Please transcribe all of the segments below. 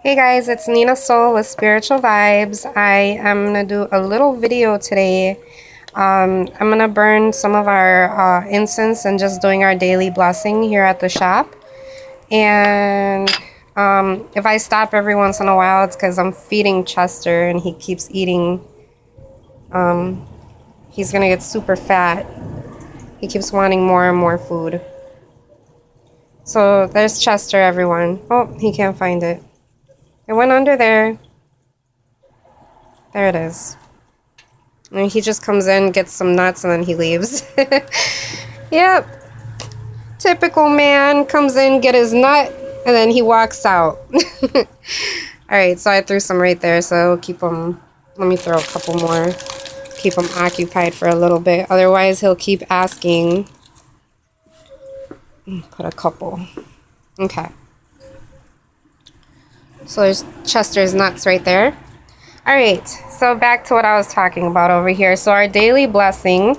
Hey guys, it's Nina Soul with Spiritual Vibes. I am going to do a little video today. I'm going to burn some of our incense and just doing our daily blessing here at the shop. And if I stop every once in a while, it's because I'm feeding Chester and he keeps eating. He's going to get super fat. He keeps wanting more and more food. So there's Chester, everyone. Oh, he can't find it. It went under there. There it is. And he just comes in, gets some nuts, and then he leaves. Yep. Typical man comes in, get his nut, and then he walks out. Alright, so I threw some right there, so keep him. Let me throw a couple more. Keep him occupied for a little bit. Otherwise, he'll keep asking. Put a couple. Okay. So there's Chester's nuts right there. Alright, so back to what I was talking about over here. So our daily blessing,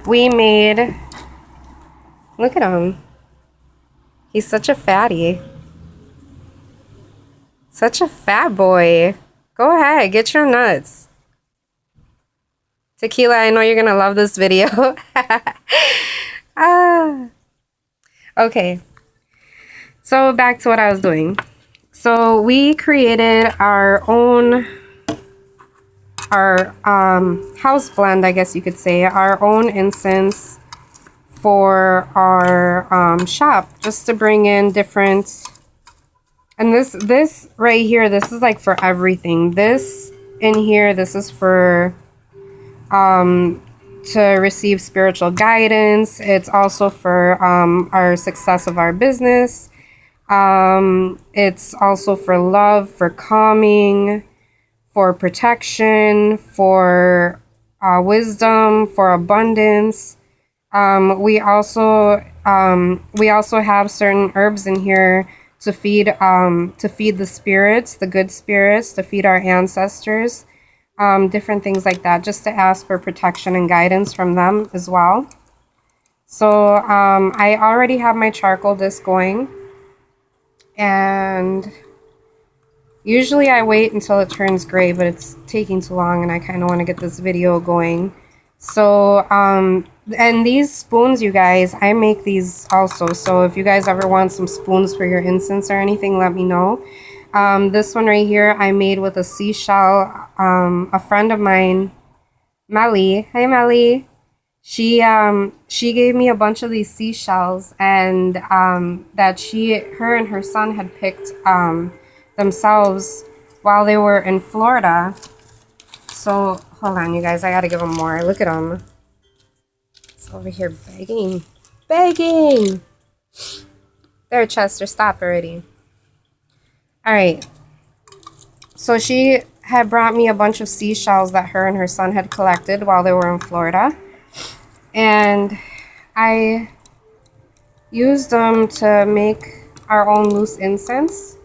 we made, look at him. He's such a fatty. Such a fat boy. Go ahead, get your nuts. Tequila, I know you're going to love this video. Okay, so back to what I was doing. So we created our own house blend, I guess you could say, our own incense for our shop, just to bring in different. And this right here, this is like for everything. This in here, this is for to receive spiritual guidance. It's also for our success of our business. It's also for love, for calming, for protection, for wisdom, for abundance. We also have certain herbs in here to feed the spirits, the good spirits, to feed our ancestors, different things like that, just to ask for protection and guidance from them as well. So I already have my charcoal disc going, and usually I wait until it turns gray, but it's taking too long and I kind of want to get this video going. So, and these spoons, you guys, I make these also. So if you guys ever want some spoons for your incense or anything, let me know. This one right here, I made with a seashell. A friend of mine, Melly. Hey, Melly. She gave me a bunch of these seashells, and that her and her son had picked themselves while they were in Florida. So hold on, you guys, I gotta give them more. Look at them. It's over here begging. There, Chester, stop already. All right. So she had brought me a bunch of seashells that her and her son had collected while they were in Florida. And I used them to make our own loose incense.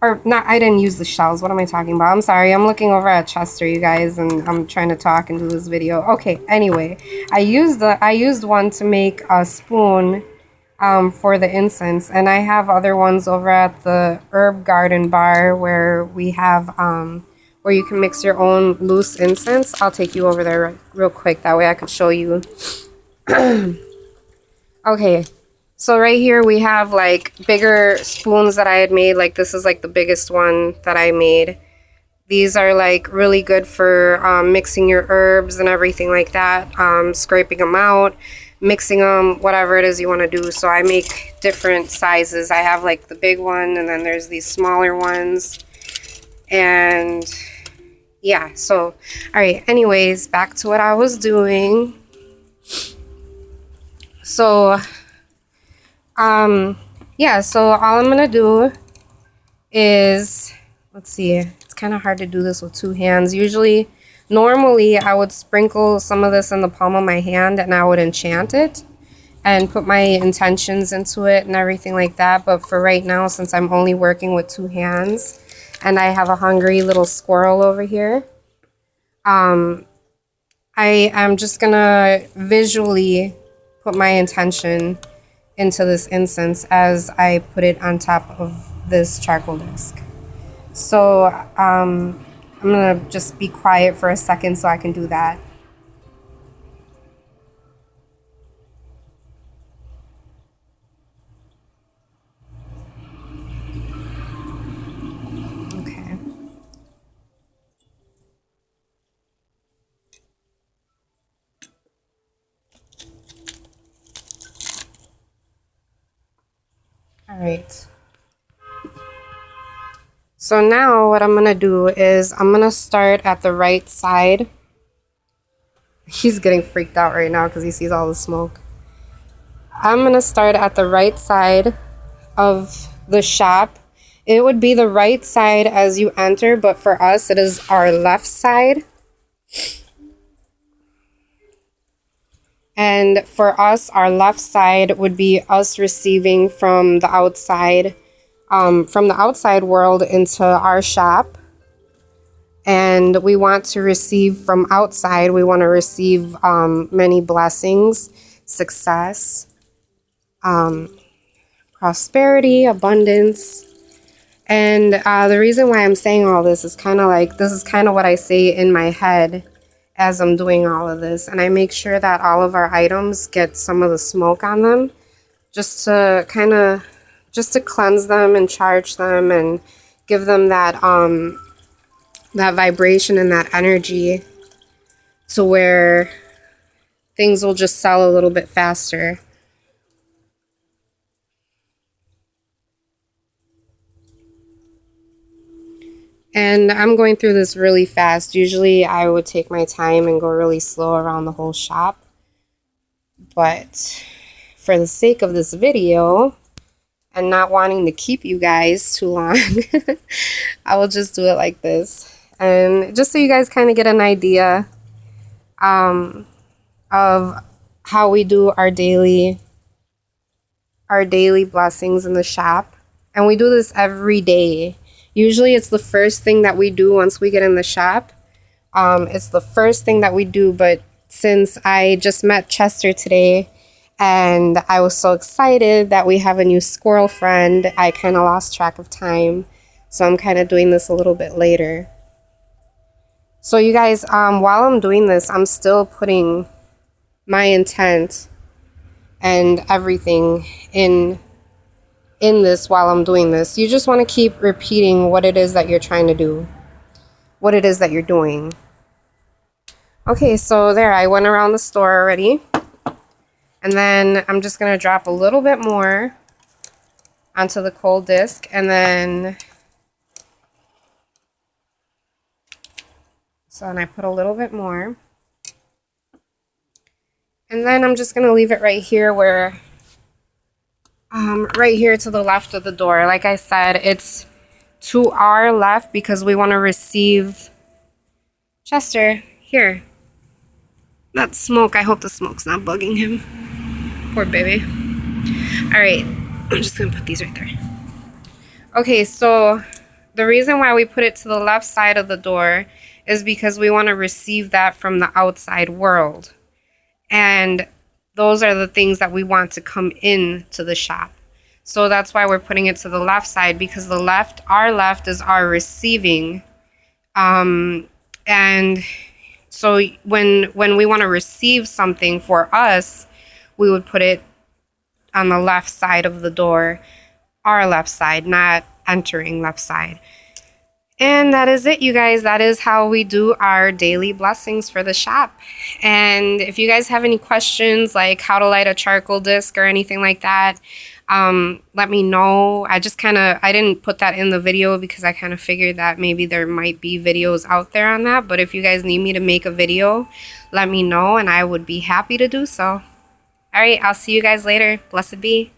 Or not, I didn't use the shells. What am I talking about? I'm sorry. I'm looking over at Chester, you guys, and I'm trying to talk and do this video. Okay, anyway, I used one to make a spoon for the incense, and I have other ones over at the Herb Garden bar where we have where you can mix your own loose incense. I'll take you over there real quick. That way I could show you. Okay, so right here we have like bigger spoons that I had made. Like this is like the biggest one that I made. These are like really good for mixing your herbs and everything like that. Scraping them out, mixing them, whatever it is you want to do. So I make different sizes. I have like the big one, and then there's these smaller ones. And yeah, so all right, anyways, back to what I was doing. So yeah, so all I'm gonna do is, let's see, it's kind of hard to do this with two hands. Normally I would sprinkle some of this in the palm of my hand and I would enchant it and put my intentions into it and everything like that. But for right now, since I'm only working with two hands and I have a hungry little squirrel over here, I am just gonna visually put my intention into this incense as I put it on top of this charcoal disc. So I'm gonna just be quiet for a second so I can do that. Okay. All right. So now what I'm gonna do is I'm gonna start at the right side. He's getting freaked out right now because he sees all the smoke. I'm gonna start at the right side of the shop. It would be the right side as you enter, but for us, it is our left side. And for us, our left side would be us receiving from the outside world into our shop. And we want to receive from outside. We want to receive many blessings, success, prosperity, abundance. And the reason why I'm saying all this is kind of like, this is kind of what I say in my head as I'm doing all of this. And I make sure that all of our items get some of the smoke on them just to cleanse them and charge them and give them that that vibration and that energy to where things will just sell a little bit faster. And I'm going through this really fast. Usually I would take my time and go really slow around the whole shop. But for the sake of this video and not wanting to keep you guys too long, I will just do it like this. And just so you guys kind of get an idea of how we do our daily blessings in the shop. And we do this every day. Usually it's the first thing that we do once we get in the shop. It's the first thing that we do, but since I just met Chester today and I was so excited that we have a new squirrel friend, I kind of lost track of time. So I'm kind of doing this a little bit later. So you guys, while I'm doing this, I'm still putting my intent and everything in this while I'm doing this. You just want to keep repeating what it is that you're trying to do, what it is that you're doing. Okay, so there, I went around the store already. And then I'm just going to drop a little bit more onto the cold disc. And then, I put a little bit more. And then I'm just going to leave it right here where, right here to the left of the door. Like I said, it's to our left because we want to receive. Chester, here. That smoke, I hope the smoke's not bugging him. Poor baby. All right, I'm just gonna put these right there. Okay, so the reason why we put it to the left side of the door is because we want to receive that from the outside world. And those are the things that we want to come in to the shop. So that's why we're putting it to the left side, because our left is our receiving. And so when we want to receive something for us, we would put it on the left side of the door, our left side, not entering left side. And that is it, you guys. That is how we do our daily blessings for the shop. And if you guys have any questions, like how to light a charcoal disc or anything like that, let me know. I didn't put that in the video because I kind of figured that maybe there might be videos out there on that. But if you guys need me to make a video, let me know and I would be happy to do so. All right, I'll see you guys later. Blessed be.